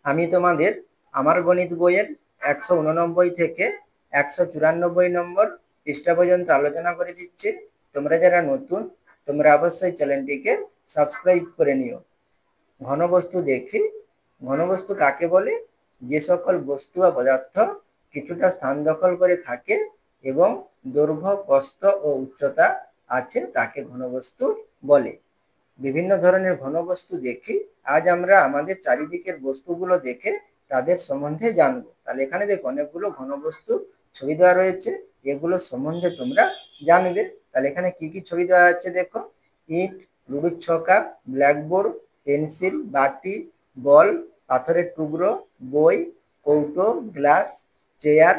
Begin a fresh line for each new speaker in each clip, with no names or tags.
আমি তোমাদের আমার গণিত বইয়ের 189 থেকে 194 নম্বর পৃষ্ঠা পর্যন্ত আলোচনা করে দিচ্ছি। তোমরা যারা নতুন, তোমরা অবশ্যই চ্যানেলটিকে সাবস্ক্রাইব করে নিও। ঘনবস্তু দেখি। ঘনবস্তু কাকে বলে? যে সকল বস্তু বা পদার্থ কিছুটা স্থান দখল করে থাকে এবং দৈর্ঘ্য, প্রস্থ ও উচ্চতা আছে তাকে ঘনবস্তু বলে। বিভিন্ন ধরনের ঘনবস্তু দেখি। আজ আমরা আমাদের চারিদিকের বস্তুগুলো দেখে তাদের সম্বন্ধে জানবো। তাহলে এখানে দেখো অনেকগুলো ঘনবস্তু ছবি দেওয়া রয়েছে, এগুলো সম্বন্ধে তোমরা জানবে। তাহলে এখানে কি কি ছবি দেওয়া আছে দেখো। ইট, লুডুর ছক্কা, ব্ল্যাকবোর্ড, পেন্সিল, বাটি, বল, পাথরের টুকরো, বই, কৌটো, গ্লাস, চেয়ার,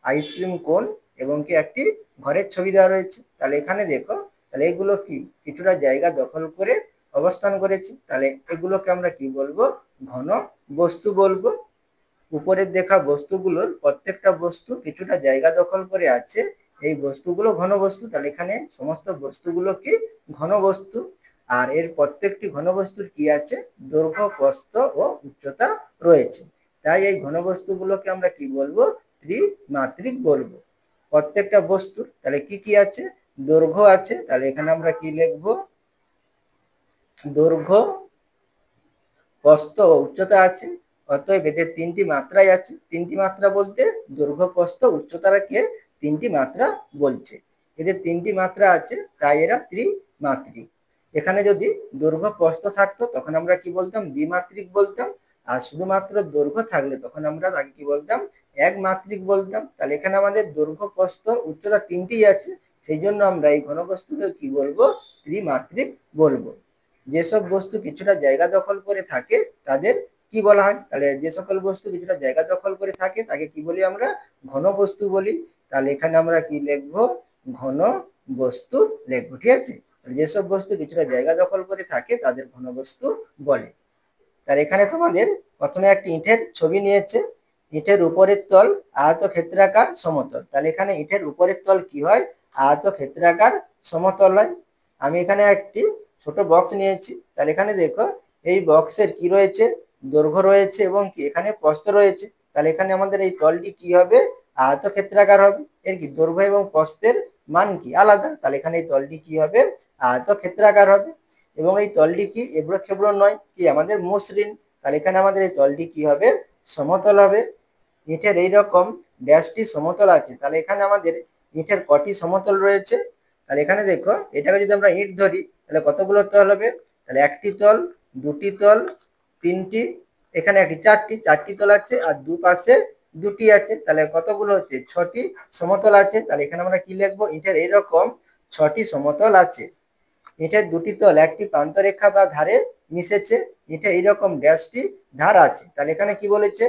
আইসক্রিম কোন এবং কি একটি ঘরের ছবি দেওয়া রয়েছে। তাহলে এখানে দেখো, তাহলে এগুলো কি কিছুটা জায়গা দখল করে অবস্থান করেছে। তাহলে এগুলোকে আমরা কি বলবো? ঘন বস্তু বলবো। উপরের দেখা বস্তুগুলোর প্রত্যেকটা বস্তু কিছুটা জায়গা দখল করে আছে, এই বস্তুগুলো ঘন বস্তু। তাহলে এখানে সমস্ত বস্তুগুলো কি ঘন বস্তু। আর এর প্রত্যেকটি ঘন বস্তুর কি আছে? দৈর্ঘ্য, প্রস্থ ও উচ্চতা রয়েছে। তাই এই ঘন বস্তুগুলোকে আমরা কি বলবো? ত্রিমাত্রিক বলবো। প্রত্যেকটা বস্তুর তাহলে কি কি আছে? দৈর্ঘ্য আছে, তাহলে এখানে আমরা কি লিখবো? দৈর্ঘ্য, প্রস্থ ও উচ্চতা আছে। অতএব এদের তিনটি মাত্রাই আছে। তিনটি মাত্রা বলতে দৈর্ঘ্য, প্রস্থ, উচ্চতাকে তিনটি মাত্রা বলছে। এদের তিনটি মাত্রা আছে, তাই এরা ত্রিমাত্রিক। এখানে যদি দৈর্ঘ্য, প্রস্থ থাকতো তখন আমরা কি বলতাম? দ্বিমাত্রিক বলতাম। আর শুধুমাত্র দৈর্ঘ্য থাকলে তখন আমরা তাকে কি বলতাম? একমাত্রিক বলতাম। তাহলে এখানে আমাদের দৈর্ঘ্য, প্রস্থ, উচ্চতা তিনটিই আছে, সেই জন্য আমরা এই ঘনবস্তুকে কি বলবো? ত্রিমাত্রিক বলবো। যেসব বস্তু কিছুটা জায়গা দখল করে থাকে তাদের কি বলা হয়? তাহলে যে সকল বস্তু কিছুটা জায়গা দখল করে থাকে তাকে কি বলি আমরা? ঘন বস্তু বলি। তাহলে এখানে আমরা কি লিখবো? ঘন বস্তু লিখবো। ঠিক আছে? যেসব বস্তু কিছুটা জায়গা দখল করে থাকে তাদের ঘন বস্তু বলে। তাহলে এখানে তোমাদের প্রথমে একটি ইটের ছবি নিয়েছে। ইটের উপরের তল আয়তক্ষেত্রাকার সমতল। তাহলে এখানে ইটের উপরের তল কি হয়? আয়তক্ষেত্রাকার সমতল হয়। আমি এখানে একটি ছোট বক্স নিয়েছি। তাহলে এখানে দেখো, এই বক্সের কি রয়েছে? দৈর্ঘ্য রয়েছে এবং কি এখানে প্রস্থ রয়েছে। তাহলে এখানে আমাদের এই তলটি কি হবে? আয়তক্ষেত্রাকার হবে। এর কি দৈর্ঘ্য এবং প্রস্থের মান কি আলাদা? তাহলে এখানে এই তলটি কি হবে? আয়তক্ষেত্রাকার হবে। এবং এই তলটি কি এবড়ো খেবড়ো নয়, কি আমাদের মসৃণ। তাহলে এখানে আমাদের এই তলটি কি হবে? সমতল হবে। ইটের এইরকম ড্যাশটি সমতল আছে। তাহলে এখানে আমাদের ইটের কটি সমতল রয়েছে? তাহলে এখানে দেখো, এটাকে যদি আমরা ইট ধরি তাহলে কতগুলো তল হবে? তাহলে একটি তল, দুটি তল, তিনটি, এখানে একটি, চারটি, চারটি তল আছে। আর দুপাশে দুটি আছে, তাহলে কতগুলো হচ্ছে? ছটি সমতল আছে। তাহলে এখানে আমরা কি লিখবো? ইটের এইরকম ছটি সমতল আছে। ইটের দুটি তল একটি প্রান্তরেখা বা ধারে মিশেছে। ইটে এইরকম ড্যাশটি ধার আছে। তাহলে এখানে কি বলেছে?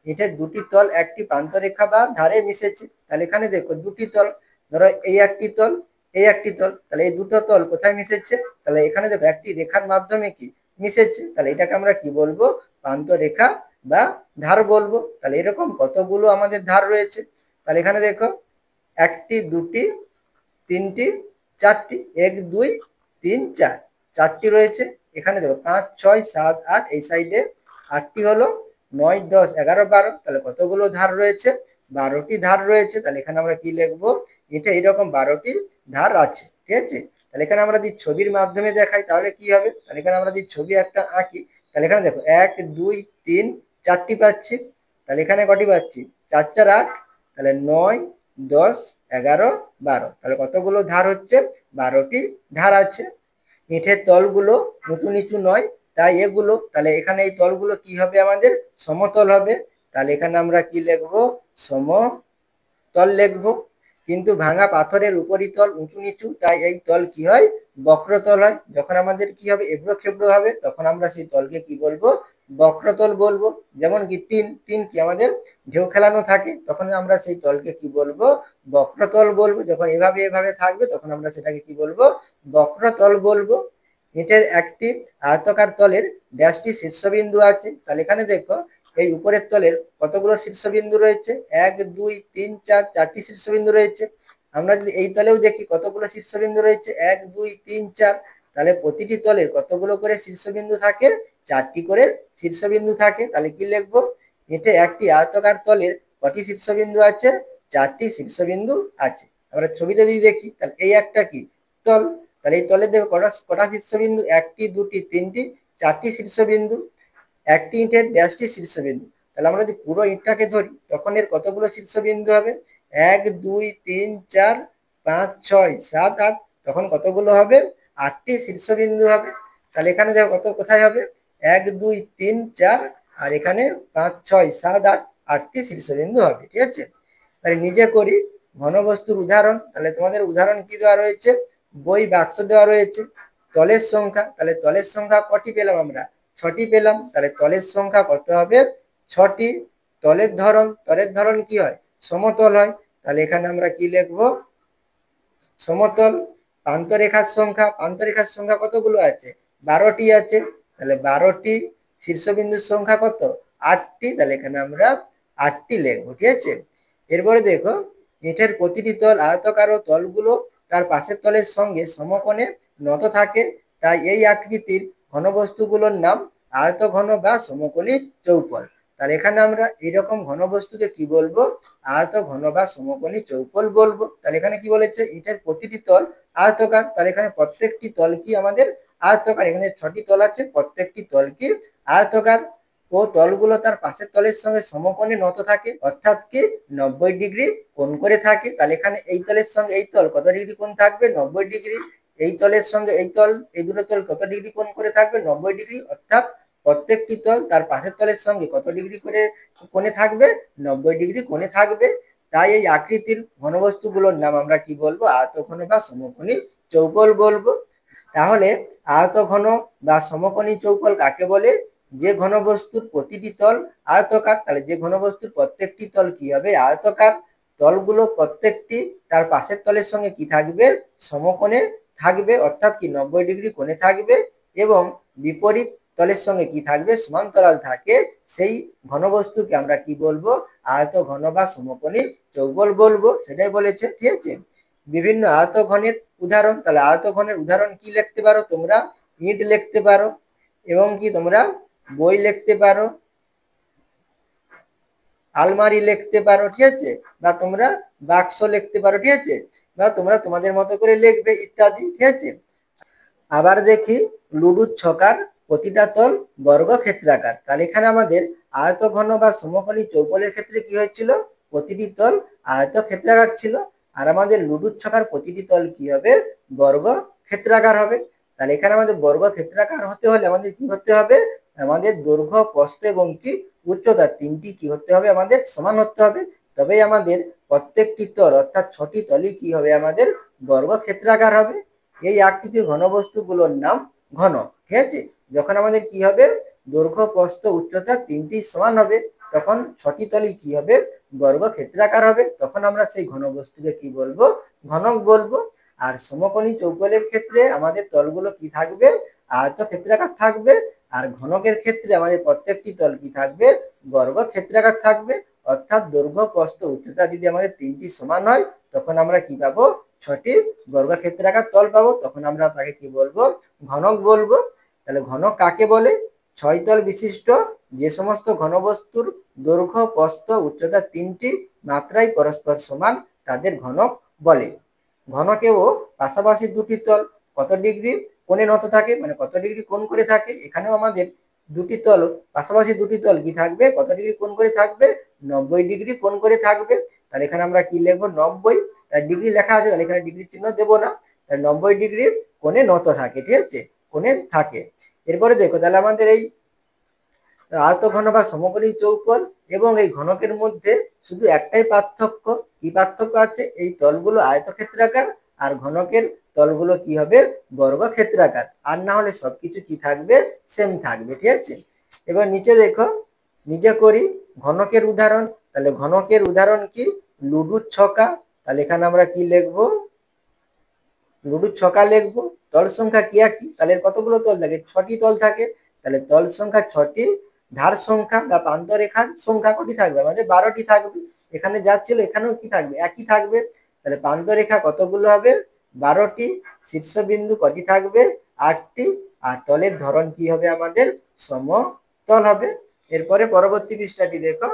ইটের দুটি তল একটি প্রান্তরেখা বা ধারে মিশেছে। তাহলে এখানে দেখো দুটি তল, ধরো এই একটি তল, এই একটি তল, তাহলে এই দুটো তল কোথায় মিশেছে? তাহলে এখানে দেখো একটি রেখার মাধ্যমে কি মিশেছে। তাহলে এটাকে আমরা কি বলবো? প্রান্তরেখা বা ধার বলবো। তাহলে এরকম কতগুলো আমাদের ধার রয়েছে? তাহলে এখানে দেখো, একটি, দুটি, তিনটি, চারটি, এক, দুই, তিন, চার, চারটি রয়েছে। এখানে দেখো 5, 6, 7, 8, এই সাইডে আটটি হলো, 9, 10, 11, 12, তাহলে কতগুলো ধার রয়েছে? 12টি ধার রয়েছে। তাহলে এখানে আমরা কি লিখবো? এটা এরকম 12টি ধার আছে। ঠিক আছে? তাহলে এখানে আমরা যদি ছবির মাধ্যমে দেখাই তাহলে কি হবে? তাহলে এখানে আমরা যদি ছবি একটা আঁকি, তাহলে এখানে দেখো 1, 2, 3, চারটি পাচ্ছি। তাহলে এখানে কটি পাচ্ছি? 4, 4, 8, তাহলে 9, 10, 11, 12, তাহলে কতগুলো ধার হচ্ছে? 12টি ধার আছে। ইটের তলগুলো উঁচু নিচু নয়, তাই এগুলো, তাহলে এখানে এই তলগুলো কি হবে? আমাদের সমতল হবে। তাহলে এখানে আমরা কি লিখবো? সমতল লিখবো। কিন্তু ভাঙা পাথরের উপরিতল উঁচু নিচু, তাই এই তল কি হয়? বক্রতল হয়। যখন আমাদের কি হবে? এবড়ো খেবড়ো হবে, তখন আমরা সেই তলকে কি বলবো? বক্রতল বলবো। যেমন কি টিন, টিন কি আমাদের ঢেউ খেলানো থাকে, তখন আমরা সেই তলকে কি বলবো? বক্রতল বলবো। যখন এভাবে এভাবে থাকবে তখন আমরা সেটাকে কি বলবো? বক্রতল বলবো। ইটের একটি আয়তাকার তলের ড্যাশটি শীর্ষবিন্দু আছে। তাহলে এখানে দেখো, এই উপরের তলের কতগুলো শীর্ষবিন্দু রয়েছে? 1, 2, 3, 4, চারটি শীর্ষবিন্দু রয়েছে। আমরা যদি এই তলেও দেখি কতগুলো শীর্ষবিন্দু রয়েছে? 1, 2, 3, 4, তাহলে প্রতিটি তলের কতগুলো করে শীর্ষবিন্দু থাকে? 4টি করে শীর্ষবিন্দু থাকে। তাহলে কি লিখবো, এতে একটি আয়তাকার তলের কটি শীর্ষবিন্দু আছে, 4টি শীর্ষবিন্দু আছে। আমরা ছবিতে দিয়ে দেখি, তাহলে এই একটা কি তল, তাহলে এই তলে দেখো কটা শীর্ষবিন্দু, 1টি 2টি 3টি 4টি শীর্ষবিন্দু। একটি ইটের ড্যাশটি শীর্ষবিন্দু, তাহলে আমরা যদি পুরো ইটটাকে ধরি তখন এর কতগুলো শীর্ষবিন্দু হবে, 1 2 3 4 5 6 7 8, তখন কতগুলো হবে, 8টি শীর্ষবিন্দু হবে। তাহলে এখানে দেখো কত কোথায় হবে, 1 2 3 4, আর এখানে 5 6 7 8, 8টি শীর্ষবিন্দু হবে। ঠিক আছে, তাহলে নিজে করি ঘনবস্তুর উদাহরণ। তাহলে তোমাদের উদাহরণ কি দেওয়া রয়েছে, বই বাক্স দেওয়া রয়েছে। তলের সংখ্যা, তাহলে তলের সংখ্যা কটি পেলাম আমরা, 6টি পেলাম। তাহলে তলের সংখ্যা কত হবে, 6টি। তলের ধরন কি হয়, সমতল হয়। তাহলে এখানে আমরা কি লিখবো, সমতল। প্রান্তরেখার সংখ্যা কতগুলো আছে, 12টি আছে। তাহলে 12টি। শীর্ষবিন্দুর সংখ্যা কত, 8টি। তাহলে এখানে আমরা 8টি লিখবো। ঠিক আছে, এরপরে দেখো, ইটের প্রতিটি তল আয়তাকার ও তলগুলো তার পাশের তলের সঙ্গে সমকোণে নত থাকে, তাই এই আকৃতির ঘনবস্তুগুলোর নাম আয়তঘন বা সমকোণী চৌপল। তাহলে এখানে আমরা এরকম ঘনবস্তুকে কি বলবো, আয়তঘন বা সমকোণী চৌপল বলবো। তাহলে এখানে কি বলেছে, ইটের প্রতিটি তল আয়তকার, তাহলে এখানে প্রত্যেকটি তল কি আমাদের আয়তকার। এখানে 6টি তল আছে, প্রত্যেকটি তল কি আয়তকার, ও তলগুলো তার পাশের তলের সঙ্গে সমকোণে নত থাকে, অর্থাৎ কি 90 ডিগ্রি কোণ করে থাকে। তাহলে এখানে এই তলের সঙ্গে এই তল কত ডিগ্রি কোণ থাকবে, 90 ডিগ্রি। এই তলের সঙ্গে এই তল, এই দুটো তল কত ডিগ্রি কোণ করে থাকবে, 90 ডিগ্রি। অর্থাৎ প্রত্যেকটি তল তার পাশের তলের সঙ্গে কত ডিগ্রি করে কোণে থাকবে, 90 ডিগ্রি কোণে থাকবে। তাই এই আকৃতির ঘনবস্তুগুলোর নাম আমরা কি বলবো, আয়তঘন বা সমকোণী চৌপল বলবো। তাহলে আয়তঘন বা সমকোণী চৌপল কাকে বলে, যে ঘনবস্তুর প্রতিটি তল আয়তকার। তাহলে যে ঘনবস্তুর প্রত্যেকটি তল কি হবে, আয়তকার। তলগুলো প্রত্যেকটি তার পাশের তলের সঙ্গে কি থাকবে, সমকোণে থাকবে, অর্থাৎ কি 90 ডিগ্রি কোণে থাকবে, এবং বিপরীত তলের সঙ্গে কি থাকবে, সমান্তরাল থাকে। সেই ঘনবস্তুকে আমরা কি বলবো, আয়তঘন বা সমকোণী চৌপল বলবো, সেটাই বলেছে। ঠিক আছে, বিভিন্ন আয়তঘনের উদাহরণ। তাহলে আয়তঘনের উদাহরণ কি লিখতে পারো তোমরা, ইট লিখতে পারো, এবং কি তোমরা বই লিখতে পারো, আলমারি লিখতে পারো। ঠিক আছে, বা তোমরা বাক্স লিখতে পারো। ঠিক আছে, বা তোমরা তোমাদের মতো করে লিখবে ইত্যাদি। ঠিক আছে, আবার দেখি লুডুর ছকার প্রতিটা তল বর্গক্ষেত্রাকার। তাহলে এখানে আমাদের আয়তঘন বা সমকোণী চৌপলের ক্ষেত্রে কি হয়েছিল, প্রতিটি তল আয়তক্ষেত্রাকার ছিল, আর আমাদের লুডুর ছকার প্রতিটি তল কি হবে, বর্গক্ষেত্রাকার হবে। তাহলে এখানে আমাদের বর্গক্ষেত্রাকার হতে হলে আমাদের কি হতে হবে, আমাদের দৈর্ঘ্য প্রস্থ এবং কি উচ্চতা তিনটি কি হতে হবে, আমাদের সমান হতে হবে। তবেই আমাদের প্রত্যেকটি তল অর্থাৎ 6টি তলই কি হবে, আমাদের বর্গক্ষেত্রাকার হবে। এই আকৃতির ঘনবস্তুগুলোর নাম ঘন। ঠিক আছে, যখন আমাদের কি হবে, দৈর্ঘ্য প্রস্থ উচ্চতা তিনটি সমান হবে, তখন 6টি তলই কি হবে, বর্গক্ষেত্রাকার হবে, তখন আমরা সেই ঘনবস্তুকে কি বলবো, ঘনক বলবো। আর সমকোণী চৌপলের ক্ষেত্রে আমাদের তলগুলো কি থাকবে, আয়তক্ষেত্রাকার থাকবে, আর ঘনকের ক্ষেত্রে আমাদের প্রত্যেকটি তল কি থাকবে, বর্গক্ষেত্রাকার থাকবে। অর্থাৎ দৈর্ঘ্য প্রস্থ উচ্চতা যদি আমাদের তিনটি সমান হয়, তখন আমরা কি পাবো, 6টি বর্গক্ষেত্রাকার তল পাবো, তখন আমরা তাকে কি বলবো, ঘনক বলবো। তাহলে ঘনক কাকে বলে, 6 তল বিশিষ্ট যে সমস্ত ঘনবস্তুর দৈর্ঘ্য প্রস্থ উচ্চতা তিনটি মাত্রায় পরস্পর সমান, তাদের ঘনক বলে। ঘনকেও পাশাপাশি দুটি তল কত ডিগ্রি কোণে নত থাকে, মানে কত ডিগ্রি কোণ করে থাকে, এখানেও আমাদের দুটি তল, পাশাপাশি দুটি তল কি থাকবে, কত ডিগ্রি কোণ করে থাকবে, 90 ডিগ্রি কোণ করে থাকবে। তাহলে এখানে আমরা কি লিখবো, 90। তার ডিগ্রি লেখা আছে, তাহলে এখানে ডিগ্রি চিহ্ন দেবো না, তাহলে 90 ডিগ্রি কোণে নত থাকে। ঠিক আছে, কোণে থাকে। এরপরে দেখো, তাহলে আমাদের এই আয়তঘন বা সমকোণী চৌকোণ এবং এই ঘনকের মধ্যে শুধু একটাই পার্থক্য। কি পার্থক্য আছে, এই তলগুলো আয়তক্ষেত্রাকার, আর ঘনকের তলগুলো কি হবে, বর্গক্ষেত্রাকার। আর না হলে সবকিছু কি থাকবে, সেম থাকবে। ঠিক আছে, এবার নিচে দেখো, নিজে করি ঘনকের উদাহরণ। তাহলে ঘনকের উদাহরণ কি, লুডুর ছকা। তাহলে এখানে আমরা কি লিখবো, লুডুর ছকা লিখবো। তল সংখ্যা কি একই, তাহলে কতগুলো তল থাকে, 6টি তল থাকে। তাহলে তল সংখ্যা 6টি, ধার সংখ্যা বা প্রান্তরেখার সংখ্যা কটি থাকবে, আমাদের 12টি থাকবে। এখানে যা ছিল এখানেও কি থাকবে, একই থাকবে। তাহলে প্রান্তরেখা কতগুলো হবে, 12টি। শীর্ষবিন্দু কটি থাকবে, 8টি। আর তলের ধরন কি হবে, আমাদের সমতল হবে। এরপরে পরবর্তী পৃষ্ঠাটি দেখো,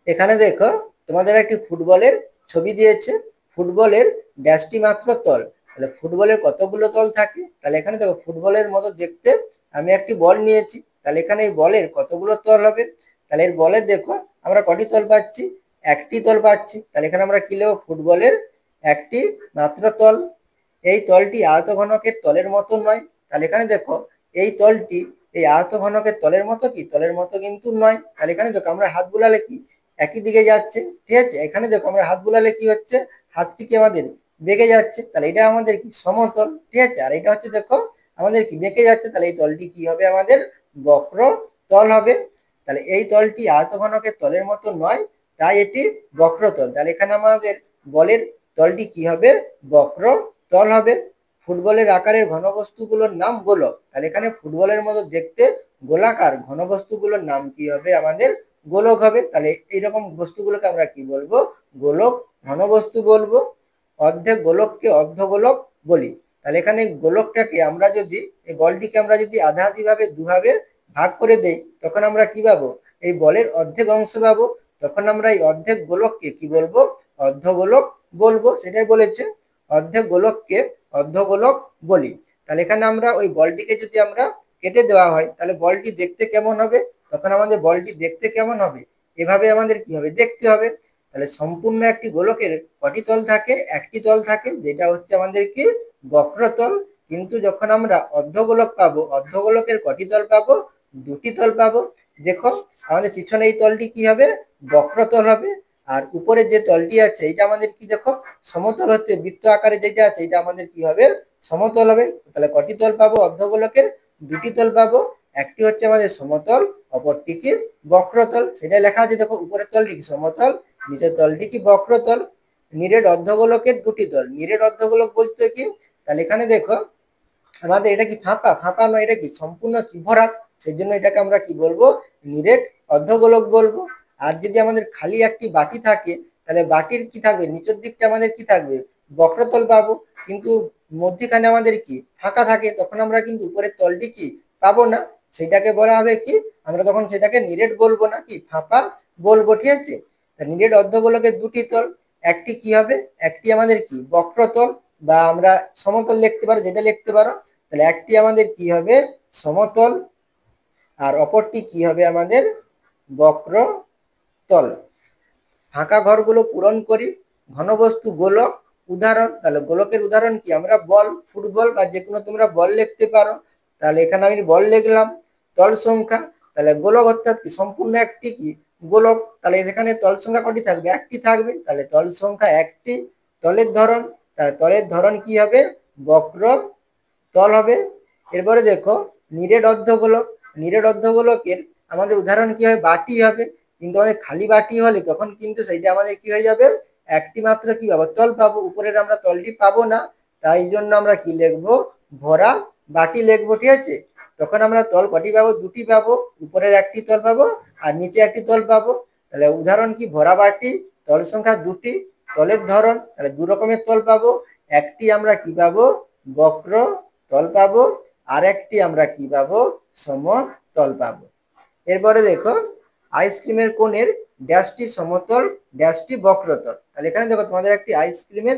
এখানে দেখো তোমাদের একটি ফুটবলের ছবি দিয়েছে। ফুটবলের ড্যাশটি মাত্র তল, তাহলে ফুটবলের কতগুলো তল থাকে? তাহলে এখানে দেখো ফুটবলের মতো দেখতে আমি একটি বল নিয়েছি, তাহলে এখানে এই বলের কতগুলো তল হবে? তাহলে এর বলের দেখো আমরা কটি তল পাচ্ছি? একটি তল পাচ্ছি। তাহলে এখানে আমরা কি লিখব? ফুটবলের একটি মাত্র তল। এই তলটি আয়তঘনকের তলের মতো নয়। তাহলে এখানে দেখো এই তলটি এই আয়তঘনকের তলের মতো কি? তলের মতো কিন্তু নয়। তাহলে এখানে দেখো আমরা হাত বুলালে কি একই দিকে যাচ্ছে, ঠিক আছে? এখানে দেখো আমরা হাত বুলালে কি হচ্ছে? হাতটি কি আমাদের বেঁকে যাচ্ছে, তাহলে এটা আমাদের কি সমতল, ঠিক আছে? আর এটা হচ্ছে দেখো আমাদের কি বেঁকে যাচ্ছে, তাহলে এই তলটি কি হবে? আমাদের বক্র তল হবে। তাহলে এই তলটি আয়তঘনকের তলের মতো নয়, তাই এটি বক্রতল। তাহলে এখানে আমাদের বলের তলটি কি হবে? বক্র তল হবে। ফুটবলের আকারের ঘনবস্তুগুলোর নাম গোলক, তাহলে এখানে ফুটবলের মতো দেখতে গোলাকার ঘনবস্তুগুলোর নাম কি হবে? আমাদের গোলক হবে। তাহলে এইরকম বস্তুগুলোকে আমরা কি বলবো? গোলক ঘনবস্তু বলবো। অর্ধেক গোলককে অর্ধগোলক বলি। তাহলে এখানে গোলকটাকে আমরা যদি এই বলটিকে আমরা যদি আধা আধি ভাবে দুভাবে ভাগ করে দেই, তখন আমরা কি পাবো? এই বলের অর্ধেক অংশ পাবো। তখন আমরা এই অর্ধেক গোলককে কি বলবো? অর্ধগোলক বলবো। সেটাই বলেছে, অর্ধেক গোলককে অর্ধগোলক বলি। তাহলে এখানে আমরা ওই বলটিকে যদি আমরা কেটে দেওয়া হয়, তাহলে বলটি দেখতে কেমন হবে? তখন আমাদের বলটি দেখতে কেমন হবে? এভাবে আমাদের কি হবে? দেখতে হবে। তাহলে সম্পূর্ণ একটি গোলকের কটি তল থাকে? একটি তল থাকে, যেটা হচ্ছে আমাদের কি? বক্রতল। কিন্তু যখন আমরা অর্ধগোলক পাবো, অর্ধগোলকের কটি তল পাবো? দুটি তল পাবো। দেখো আমাদের পিছনে এই তলটি কি হবে? বক্রতল হবে। আর উপরে যে তলটি আছে এটা আমাদের কি? দেখো সমতল হচ্ছে, বৃত্ত আকারে যেটা আছে এটা আমাদের কি হবে? সমতল হবে। তাহলে কটি তল পাবো অর্ধগোলকের? দুটি তল পাবো। একটি হচ্ছে আমাদের সমতল, অপরটি কি? বক্রতল। সেটা লেখা আছে দেখো, উপরের তলটি কি? সমতল, নিচের তলটি কি? বক্রতল। নিরেট অর্ধগোলকের দুটি তল। নিরেট অর্ধগোলক বলতে কি? তাহলে এখানে দেখো আমাদের এটা কি ফাঁপা? ফাঁপা নয়, এটা কি সম্পূর্ণ কি? ভরাট। সেই জন্য এটাকে আমরা কি বলবো? নিরেট অর্ধগোলক বলবো। আর যদি আমাদের খালি একটি বাটি থাকে, তাহলে বাটির কি থাকবে? নিচের দিকটা আমাদের কি থাকবে? বক্রতল পাবো। কিন্তু মধ্যখানে আমাদের কি? ফাঁকা থাকে, তখন আমরা কিন্তু উপরের তলটি কি? পাবো না। সেটাকে বলা হবে কি? আমরা তখন সেটাকে নিরেট বলবো না, কি? ফাঁপা বলবো, ঠিক আছে? তা নিরেট অর্ধগোলকের দুটি তল, একটি কি হবে? একটি আমাদের কি? বক্রতল, বা আমরা সমতল লিখতে পারো, যেটা লিখতে পারো। তাহলে একটি আমাদের কি হবে? সমতল, আর অপরটি কি হবে? আমাদের বক্রতল। ফাঁকা ঘরগুলো পূরণ করি। ঘনবস্তু গোলক। উদাহরণ, তাহলে গোলকের উদাহরণ কি? আমরা বল, ফুটবল বা যে কোনো তোমরা বল লিখতে পারো। তাহলে এখানে আমি বল লিখলাম। তল সংখ্যা, তাহলে গোলক অর্থাৎ কি? সম্পূর্ণ একটি কি? গোলক। তাহলে এখানে তল সংখ্যা কটি থাকবে? একটি থাকবে। তাহলে তল সংখ্যা একটি। তলের ধরন, তাহলে তলের ধরন কি হবে? বক্র তল হবে। এরপরে দেখো নিরেট অর্ধগোলক। নিরেট অর্ধগোলকের আমাদের উদাহরণ কি হবে? বাটি হবে। কিন্তু আমাদের খালি বাটি হলে তখন কিন্তু সেইটা আমাদের কি হয়ে যাবে? একটি মাত্র কি পাবো? তল পাবো। উপরের আমরা তলটি পাবো না, তাই জন্য আমরা কি লিখবো? ভরা বাটি লিখবো, ঠিক আছে? তখন আমরা তল কটি পাবো? দুটি পাবো। উপরের একটি তল পাবো আর নিচে একটি তল পাবো। তাহলে উদাহরণ কি? ভরা বাটি। তল সংখ্যা দুটি। তলের ধরন, তাহলে দু রকমের তল পাবো। একটি আমরা কি পাবো? বক্র তল পাবো, আর একটি আমরা কি পাবো? সমতল পাবো। এরপরে দেখো আইসক্রিমের কোণের ড্যাশটি সমতল, ড্যাশটি বক্রতল। তাহলে এখানে দেখো তোমাদের একটি আইসক্রিমের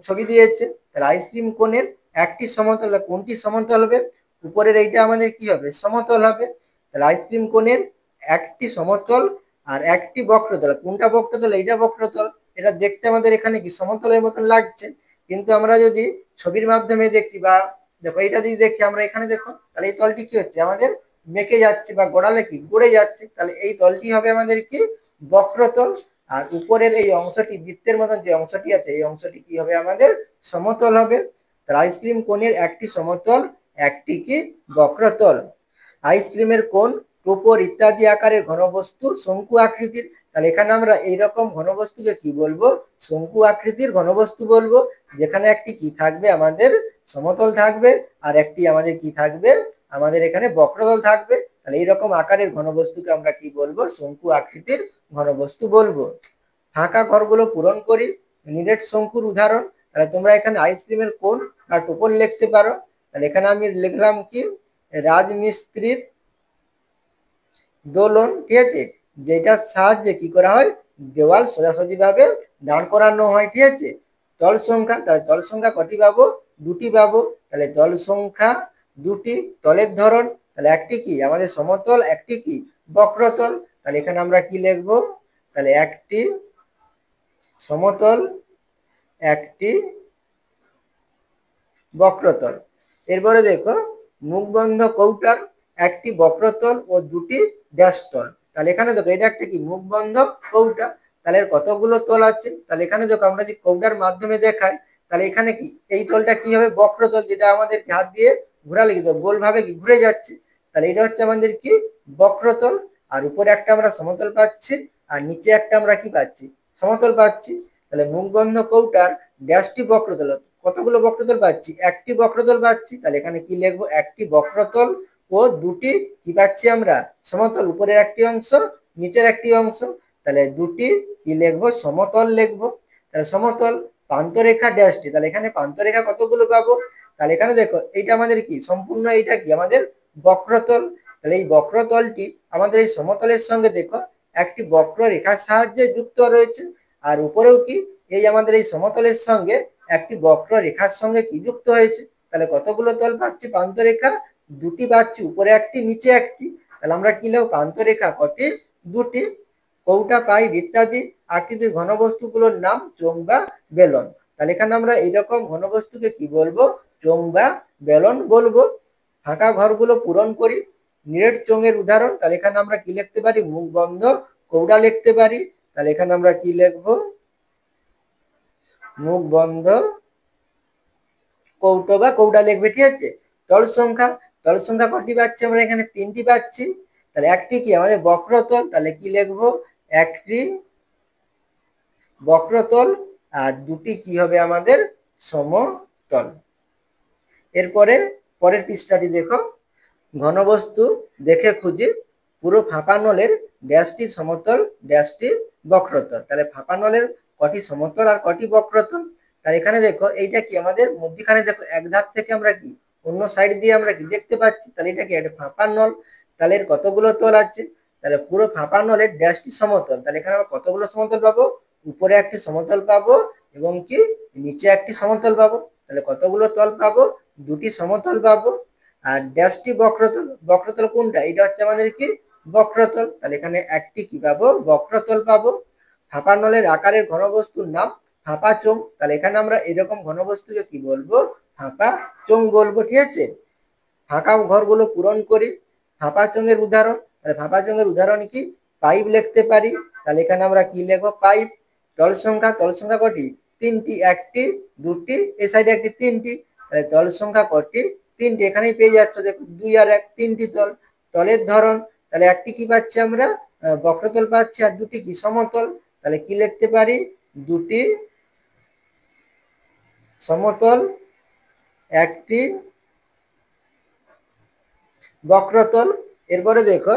ছবি দিয়েছে। তাহলে আইসক্রিম কোণের একটি সমতল, কোনটি সমতল হবে? উপরের এইটা আমাদের কি হবে? সমতল হবে। তাহলে আইসক্রিম কোণের একটি সমতল আর একটি বক্রতল, কোনটা বক্রতল? এইটা বক্রতল। এটা দেখতে আমাদের এখানে কি? সমতলের মতন লাগছে। কিন্তু আমরা যদি ছবির মাধ্যমে দেখি, বা দেখো এইটা দিয়ে দেখি আমরা, এখানে দেখো তাহলে এই তলটি কি হচ্ছে? আমাদের বেঁকে যাচ্ছে, বা গোড়ালে কি? গড়ে যাচ্ছে। তাহলে এই তলটি হবে আমাদের কি? বক্রতল। আর উপরের এই অংশটি, বৃত্তের মতন যে অংশটি আছে, এই অংশটি কি হবে? আমাদের সমতল হবে। তাহলে আইসক্রিম কোণের একটি সমতল, একটি কি? বক্রতল। আইসক্রিমের কোণ, টোপর ইত্যাদি আকারের ঘনবস্তু শঙ্কু আকৃতির। তাহলে এখানে আমরা এইরকম ঘনবস্তুকে কি বলবো? শঙ্কু আকৃতির ঘনবস্তু বলবো। যেখানে একটি কি থাকবে? আমাদের সমতল থাকবে, আর একটি আমাদের কি থাকবে? আমাদের এখানে বক্রতল থাকবে। তাহলে এইরকম আকারের ঘনবস্তুকে আমরা কি বলবো? শঙ্কু আকৃতির ঘনবস্তু বলবো। ফাঁকা ঘরগুলো পূরণ করি। নিরেট শঙ্কুর উদাহরণ, তাহলে তোমরা এখানে আইসক্রিমের কোণ বা টোপর লিখতে পারো। তাহলে এখানে আমি লিখলাম কি? রাজমিস্ত্রির দোলন, ঠিক আছে, যেটার সাহায্যে কি করা হয়, দেওয়াল সোজাসুজি ভাবে দাঁড় করানো হয়, ঠিক আছে। তল সংখ্যা, তাহলে তল সংখ্যা কটি পাবো, দুটি পাবো, তাহলে তল সংখ্যা দুটি। তলের ধরন, তাহলে একটি কি আমাদের সমতল, একটি কি বক্রতল, তাহলে এখানে আমরা কি লিখবো, তাহলে একটি সমতল, একটি বক্রতল। এরপরে দেখো মুখবন্ধ কৌটার একটি বক্রতল ও দুটি ড্যাশতল, তাহলে এখানে দেখো এটা একটা কি মুখবন্ধ কৌটা, তাহলে কতগুলো তল আছে, তাহলে এখানে দেখো আমরা যদি কৌটার মাধ্যমে দেখাই, তাহলে এখানে কি এই তলটা কি হবে, বক্রতল, যেটা আমাদের হাত দিয়ে ঘোরালে কিন্তু গোল ভাবে কি ঘুরে যাচ্ছে, তাহলে এটা হচ্ছে আমাদের কি বক্রতল। আর উপরে একটা আমরা সমতল পাচ্ছি, আর নিচে একটা আমরা কি পাচ্ছি, সমতল পাচ্ছি। তাহলে মুখবন্ধ কৌটার ড্যাশটি বক্রতল, কতগুলো বক্রতল পাচ্ছি, একটি বক্রতল পাচ্ছি, তাহলে এখানে কি লিখবো, একটি বক্রতল ও দুটি কি পাচ্ছি আমরা, সমতল, উপরের একটি অংশ, নিচের একটি অংশ, তাহলে দুটি কি লিখবো, সমতল লিখবো। তাহলে সমতল, প্রান্তরেখা ড্যাশটি, তাহলে এখানে প্রান্তরেখা কতগুলো পাবো, তাহলে এখানে দেখো এইটা আমাদের কি সম্পূর্ণ, এইটা কি আমাদের বক্রতল, তাহলে এই বক্রতলটি আমাদের এই সমতলের সঙ্গে দেখো একটি বক্ররেখার সাহায্যে যুক্ত রয়েছে, আর উপরেও কি এই আমাদের এই সমতলের সঙ্গে একটি বক্ররেখার সঙ্গে কি যুক্ত হয়েছে, তাহলে কতগুলো তল পাচ্ছি, প্রান্তরেখা দুটি পাচ্ছি, উপরে একটি নিচে একটি, তাহলে আমরা কি লিখব, প্রান্তরেখা কটি, দুটি। কৌটা, পাইপ ইত্যাদি আকৃতির ঘনবস্তুগুলোর নাম চোঙ বা বেলন, তাহলে এখানে আমরা এইরকম ঘনবস্তুকে কি বলবো, চোঙ বা বেলন বলবো। ফাঁকা ঘরগুলো পূরণ করি, নিরেট চোঙের উদাহরণ, তাহলে এখানে আমরা কি লিখতে পারি, মুখ বন্ধ কৌটা লিখতে পারি, তাহলে এখানে আমরা কি লিখবো, মুখ বন্ধ কৌটো বা কৌটা লিখবে, ঠিক আছে। তল সংখ্যা, তল সংখ্যা কটি পাচ্ছি আমরা, এখানে তিনটি পাচ্ছি, তাহলে একটি কি আমাদের বক্রতল, তাহলে কি লিখবো, একটি বক্রতল, আর দুটি কি হবে আমাদের সমতল। এরপরে পরের পৃষ্ঠাটি দেখো, ঘনবস্তু দেখে খুঁজি পুরো ফাঁপা নলের ড্যাশটি সমতল, ড্যাশটি বক্রতল, তাহলে ফাঁপা নলের কটি সমতল আর কটি বক্রতল, তাহলে এখানে দেখো এইটা কি আমাদের মধ্যখানে দেখো এক ধার থেকে আমরা কি অন্য সাইড দিয়ে আমরা কি দেখতে পাচ্ছি, তাহলে এটা কি একটা ফাঁপা নল, তাহলে এর কতগুলো তল আছে, তাহলে পুরো ফাঁপা নলের ড্যাশটি সমতল, তাহলে এখানে আমরা কতগুলো সমতল পাবো, উপরে একটি সমতল পাবো এবং কি নিচে একটি সমতল পাবো, তাহলে কতগুলো তল পাবো, দুটি সমতল পাবো। আর ড্যাশটি বক্রতল, বক্রতল কোনটা, এটা হচ্ছে আমাদের কি বক্রতল, তাহলে এখানে একটি কি পাবো, বক্রতল পাবো। ফাঁপা নলের আকারের ঘনবস্তুর নাম ফাঁপা চোঙ, তাহলে এখানে আমরা এরকম ঘনবস্তুকে কি বলবো, ফাঁপা চোঙ বলবো, ঠিক আছে। ফাঁকা ঘরগুলো পূরণ করি, ফাঁপা চোঙের উদাহরণ, তাহলে ফাঁপা চোঙের উদাহরণ কি, পাইপ লিখতে পারি, তাহলে এখানে আমরা কি লিখবো, পাইপ। তল সংখ্যা, তল সংখ্যা কটি, তিনটি, একটি দুটি, এই সাইডে একটি, তিনটি, তাহলে তল সংখ্যা কটি, তিনটি, এখানেই পেয়ে যাচ্ছ দেখো, দুই আর এক, তিনটি তল। তলের ধরন, তাহলে একটি কি পাচ্ছি আমরা, বক্রতল পাচ্ছি, আর দুটি কি সমতল, তাহলে কি লিখতে পারি, দুটি সমতল, একটি বক্রতল। এরপরে দেখো,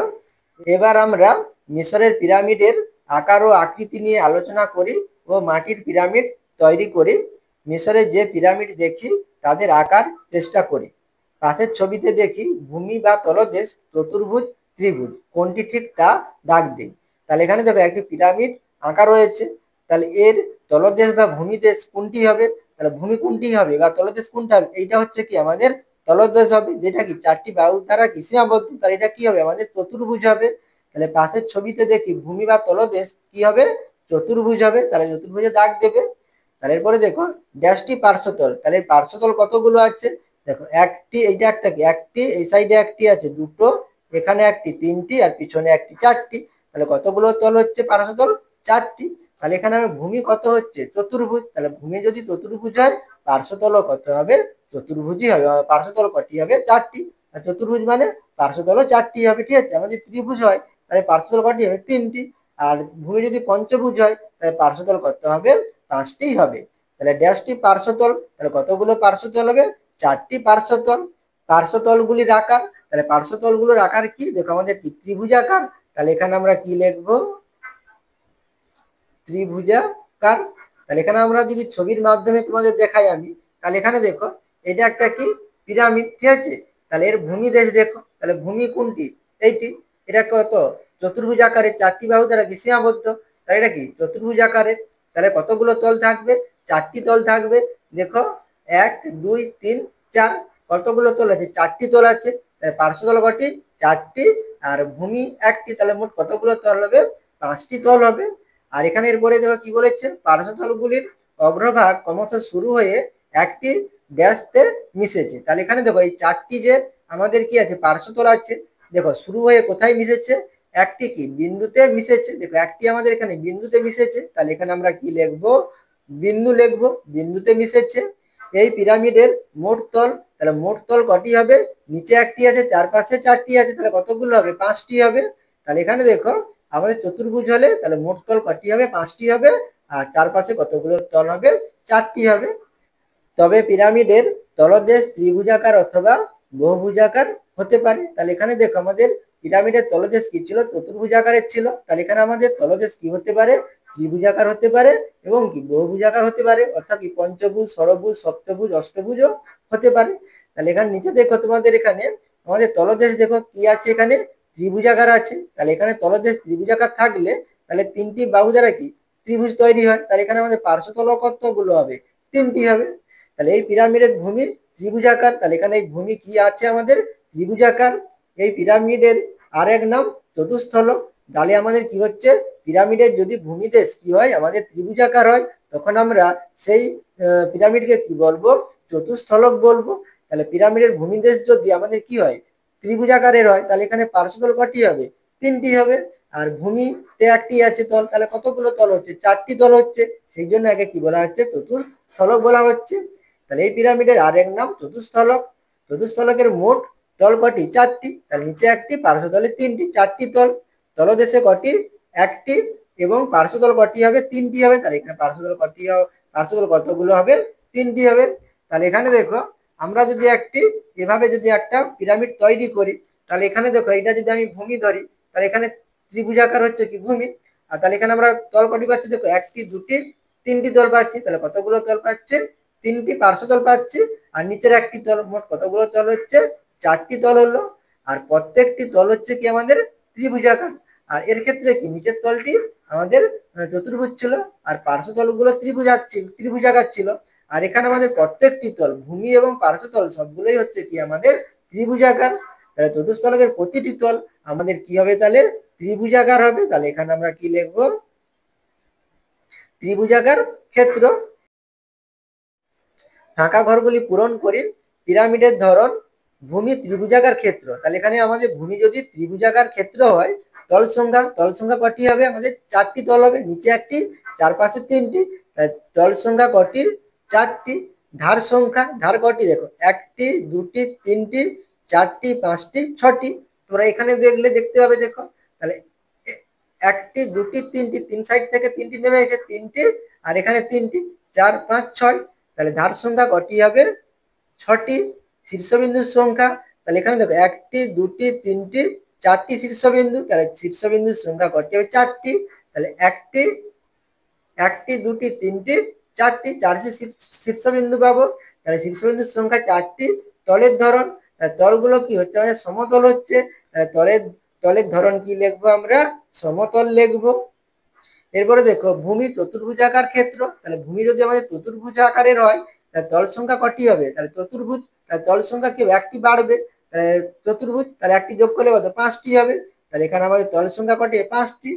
এবার আমরা মিশরের পিরামিডের আকার ও আকৃতি নিয়ে আলোচনা করি ও মাটির পিরামিড তৈরি করি। মিশরের যে পিরামিড দেখি তাদের আকার চেষ্টা করি। পাশের ছবিতে দেখি ভূমি বা তলদেশ, চতুর্ভুজ, ত্রিভুজ, কোনটি ঠিক তা দাগ দিই। তাহলে এখানে দেখো একটি পিরামিড আঁকা রয়েছে, তাহলে এর তলদেশ বা ভূমিদেশ কোনটি হবে, তাহলে ভূমি কোনটি হবে বা তলদেশ কোনটা হবে, এইটা হচ্ছে কি আমাদের তলদেশ হবে, যেটা কি চারটি বাহু দ্বারা কি সীমাবদ্ধ, তাহলে এটা কি হবে আমাদের চতুর্ভুজ হবে। তাহলে পাশের ছবিতে দেখি ভূমি বা তলদেশ কি হবে, চতুর্ভুজ হবে, তাহলে চতুর্ভুজে দাগ দেবে। তাহলে এরপরে দেখো ড্যাশটি পার্শ্বতল, তাহলে পার্শ্বতল কতগুলো আছে, দেখো একটি, এইটা একটা কি একটি, এই সাইডে একটি আছে দুটো, এখানে একটি তিনটি, আর পিছনে একটি চারটি, তাহলে কতগুলো তল হচ্ছে পার্শ্বতল, চারটি। তাহলে এখানে আমি ভূমি কত হচ্ছে, চতুর্ভুজ, তাহলে ভূমি যদি চতুর্ভুজ হয় পার্শ্বতলও কত হবে, চতুর্ভুজই হবে, পার্শ্বতল কটি হবে, চারটি। আর চতুর্ভুজ মানে পার্শ্বতলও চারটি হবে, ঠিক আছে। আমাদের ত্রিভুজ হয় তাহলে পার্শ্বতল কটি হবে, তিনটি। আর ভূমি যদি পঞ্চভুজ হয় তাহলে পার্শ্বতল কত হবে, পাঁচটি হবে। তাহলে ড্যাশটি পার্শ্বতল, তাহলে কতগুলো পার্শ্বতল হবে, চারটি পার্শ্বতল। পার্শ্বতলগুলির আকার, তাহলে পার্শ্বতলগুলোর আকার কি, দেখো আমাদের কি ত্রিভুজাকার, তাহলে এখানে আমরা কি লিখবো, ত্রিভুজাকার। তাহলে এখানে আমরা যদি ছবির মাধ্যমে তোমাদের দেখাই আমি, তাহলে এখানে দেখো এটা একটা কি পিরামিড, ঠিক আছে। তাহলে এর ভূমি দেশ দেখো, তাহলে ভূমি কোনটি, এইটি, এটা কত? চতুর্ভুজ আকারের, 4টি বাহু দ্বারা কি সীমাবদ্ধ, তাহলে এটা কি চতুর্ভুজ আকারের। তাহলে কতগুলো তল থাকবে? 4টি তল থাকবে। দেখো 1 2 3 4, কতগুলো তল আছে? 4টি তল আছে। পার্শ্বতল কটি? 4টি, আর ভূমি 1টি, তাহলে মোট কতগুলো তল হবে? 5টি তল হবে। আর এখানে এরপরে দেখো কি বলেছে, পার্শ্বতলগুলির অগ্রভাগ ক্রমশ শুরু হয়ে একটি ড্যাশতে মিশেছে। তাহলে এখানে দেখো এই 4টি যে আমাদের কি আছে, পার্শ্বতল আছে, দেখো শুরু হয়ে কোথায় মিশেছে? একটি কি বিন্দুতে মিশেছে। দেখো একটি আমাদের এখানে বিন্দুতে মিশেছে, তাহলে এখানে আমরা কি লিখবো? বিন্দু লিখবো, বিন্দুতে মিশেছে। এই পিরামিডের মোট তল, তাহলে মোট তল কটি হবে? নিচে একটি আছে, চারপাশে 4টি আছে, তাহলে কতগুলো হবে? 5টি হবে। তাহলে এখানে দেখো আমাদের চতুর্ভুজ হলে তাহলে মোট তল কটি হবে? 5টি হবে। আর চারপাশে কতগুলো তল হবে? 4টি হবে। তবে পিরামিডের তলদেশ ত্রিভুজাকার অথবা বহুভুজাকার হতে পারে। তাহলে এখানে দেখো আমাদের পিরামিডের তলদেশ কি ছিল? চতুর্ভুজাকারের ছিল। তাহলে এখানে আমাদের তলদেশ কি হতে পারে? ত্রিভুজাকার হতে পারে এবং কি বহুভুজাকার হতে পারে, অর্থাৎ কি পঞ্চভুজ, ষড়ভুজ, সপ্তভুজ, অষ্টভুজও হতে পারে। তাহলে এখানে নিচে দেখো তোমাদের এখানে আমাদের তলদেশ দেখো কি আছে, এখানে ত্রিভুজাকার আছে। তাহলে এখানে তলদেশ ত্রিভুজাকার থাকলে তাহলে 3টি বাহু দ্বারা কি ত্রিভুজ তৈরি হয়। তাহলে এখানে আমাদের পার্শ্বতল কতগুলো হবে? 3টি হবে। তাহলে এই পিরামিডের ভূমি ত্রিভুজাকার, তাহলে এখানে এই ভূমি কি আছে আমাদের? ত্রিভুজাকার। এই পিরামিডের আর এক নাম চতুস্থলক। তাহলে আমাদের কি হচ্ছে, পিরামিডের যদি ভূমিদেশ কি হয় আমাদের ত্রিভুজাকার হয়, তখন আমরা সেই পিরামিডকে কি বলবো? চতুস্থলক বলবো। তাহলে পিরামিডের ভূমিদেশ যদি আমাদের কি হয়? ত্রিভুজাকারের হয়, তাহলে এখানে পার্শ্বতল কটি হবে? 3টি হবে। আর ভূমিতে একটি আছে তল, তাহলে কতগুলো তল হচ্ছে? 4টি তল হচ্ছে। সেই জন্য একে কি বলা হচ্ছে? চতুস্থলক বলা হচ্ছে। তাহলে এই পিরামিডের আরেক নাম চতুস্থলক। চতুস্থলকের মোট তল কটি? 4টি। তাহলে নিচে একটি, পার্শ্বতলে 3টি, 4টি তল। তলদেশে কটি? একটি, এবং পার্শ্বতল কটি হবে? 3টি হবে। তাহলে এখানে পার্শ্বতল কটি হবে? পার্শ্বতল কতগুলো হবে? 3টি হবে। তাহলে এখানে দেখো আমরা যদি একটি এভাবে যদি একটা পিরামিড তৈরি করি, তাহলে এখানে দেখো এটা যদি আমি ভূমি ধরি, তাহলে এখানে ত্রিভুজাকার হচ্ছে কি ভূমি। আর তাহলে এখানে আমরা তল কটি পাচ্ছি? দেখো 1টি, 2টি, 3টি তল পাচ্ছি। তাহলে কতগুলো তল পাচ্ছি? 3টি পার্শ্বতল পাচ্ছি। আর নিচের একটি তল, মোট কতগুলো তল হচ্ছে? 4টি তল হলো। আর প্রত্যেকটি তল হচ্ছে কি আমাদের ত্রিভুজাকার। আর এর ক্ষেত্রে কি নিচের তলটি আমাদের চতুর্ভুজ ছিল, আর পার্শ্বতলগুলো ত্রিভুজাকার ছিল। আর এখানে আমাদের প্রত্যেকটি তল, ভূমি এবং পার্শ্বতল সবগুলোই হচ্ছে কি আমাদের ত্রিভুজাকার। তাহলে চতুস্থলকের প্রতিটি তল আমাদের কি হবে? তাহলে ত্রিভুজাকার হবে। তাহলে এখানে আমরা কি লিখবো? ত্রিভুজাকার ক্ষেত্র। ফাঁকা ঘরগুলি পূরণ করে পিরামিডের ধরন ভূমি ত্রিভুজাকার ক্ষেত্র। তাহলে এখানে আমাদের ভূমি যদি ত্রিভুজাকার ক্ষেত্র হয়, তল সংখ্যা কটি হবে? আমাদের 4টি তল হবে, নিচে একটি, চারপাশে 3টি। তল সংখ্যা কটি? 4টি। ধার কটি? দেখো 1টি, 2টি, 3টি, 4টি, 5টি, 6টি। তোমরা এখানে দেখতে পাবে, দেখো তাহলে 1টি, 2টি, 3টি, 3 সাইড থেকে 3টি নেমে এসে 3টি, আর এখানে 3টি, 4 5 6। তাহলে ধার সংখ্যা কটি হবে? 6টি। শীর্ষবিন্দুর সংখ্যা, তাহলে এখানে দেখো 1টি, 2টি, 3টি, 4টি শীর্ষবিন্দু। তাহলে শীর্ষবিন্দুর সংখ্যা কটি হবে? 4টি। তাহলে 1টি, 2টি, 3টি, 4টি, 4টি শীর্ষবিন্দু পাবো। তাহলে শীর্ষবিন্দুর সংখ্যা 4টি। তলের ধরন, তলগুলো কি হচ্ছে? আমাদের সমতল হচ্ছে। তলের ধরন কি লিখবো আমরা? সমতল লিখবো। এরপরে দেখো ভূমি চতুর্ভুজাকার ক্ষেত্র। তাহলে ভূমি যদি আমাদের চতুর্ভুজ আকারের হয়, তাহলে তল সংখ্যা কটি হবে? তাহলে চতুর্ভুজ, তাহলে তল সংখ্যা কি হবে? একটি বাড়বে। চতুর্ভুজ, তাহলে একটি যোগ করলে কত? 5টি হবে। তাহলে এখানে আমাদের তল সংখ্যা কটি? 5টি।